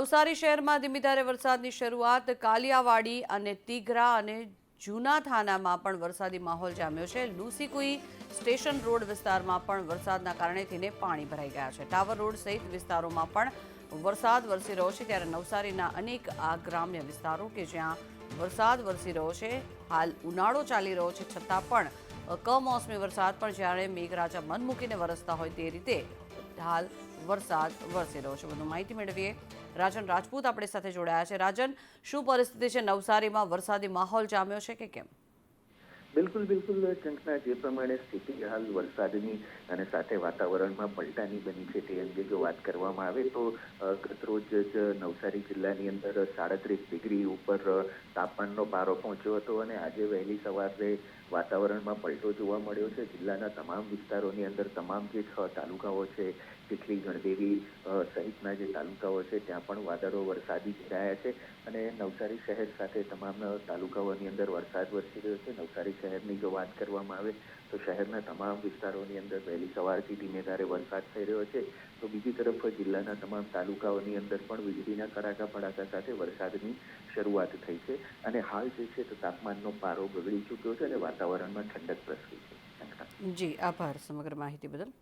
નવસારી શહેરમાં ધીમી ધારે વરસાદની શરૂઆત કાલિયાવાડી અને તીઘરા અને જૂના થાનામાં પણ વરસાદી માહોલ જામ્યો છે। લુસીકુઈ સ્ટેશન રોડ વિસ્તારમાં પણ વરસાદના કારણે થઈને પાણી ભરાઈ ગયા છે। ટાવર રોડ સહિત વિસ્તારોમાં પણ વરસાદ વરસી રહ્યો છે, ત્યારે નવસારીના અનેક આ ગ્રામ્ય વિસ્તારો કે જ્યાં વરસાદ વરસી રહ્યો છે, હાલ ઉનાળો ચાલી રહ્યો છે, છતાં પણ કમોસમી વરસાદ પણ જ્યારે મેઘરાજા મન મૂકીને વરસતા હોય તે રીતે હાલ વરસાદ વરસી રહ્યો છે। વધુ માહિતી મેળવીએ, રાજન રાજપૂત આપણી સાથે જોડાયા છે। રાજન, શું પરિસ્થિતિ છે નવસારીમાં? વરસાદી માહોલ જામ્યો છે કે કેમ? બિલકુલ કંકના, જે પ્રમાણે સ્થિતિ હાલ વરસાદની અને સાથે વાતાવરણમાં પલટાની બની છે તે અંગે જો વાત કરવામાં આવે તો ગતરોજ જ નવસારી જિલ્લાની અંદર 37 ડિગ્રી ઉપર તાપમાનનો પારો પહોંચ્યો હતો અને આજે વહેલી સવારે વાતાવરણમાં પલટો જોવા મળ્યો છે। જિલ્લાના તમામ વિસ્તારોની અંદર તમામ જે 6 તાલુકાઓ છે, ચીખલી, ગણદેવી સહિતના જે તાલુકાઓ છે ત્યાં પણ વાદળો વરસાદી ઘેરાયા છે અને નવસારી શહેર સાથે તમામ તાલુકાઓની અંદર વરસાદ વરસી રહ્યો છે। નવસારી શહેરની જો વાત કરવામાં આવે તો શહેરના તમામ વિસ્તારોની અંદર વહેલી સવારથી ધીમે ધારે વરસાદ થઈ રહ્યો છે, તો બીજી તરફ જિલ્લાના તમામ તાલુકાઓની અંદર પણ વીજળીના કડાકા ભડાકા સાથે વરસાદની શરૂઆત થઈ છે અને હાલ જે છે તો તાપમાનનો પારો ગગડી ચૂક્યો છે અને વાતાવરણમાં ઠંડક પ્રસરી છે। જી, આભાર સમગ્ર માહિતી બદલ।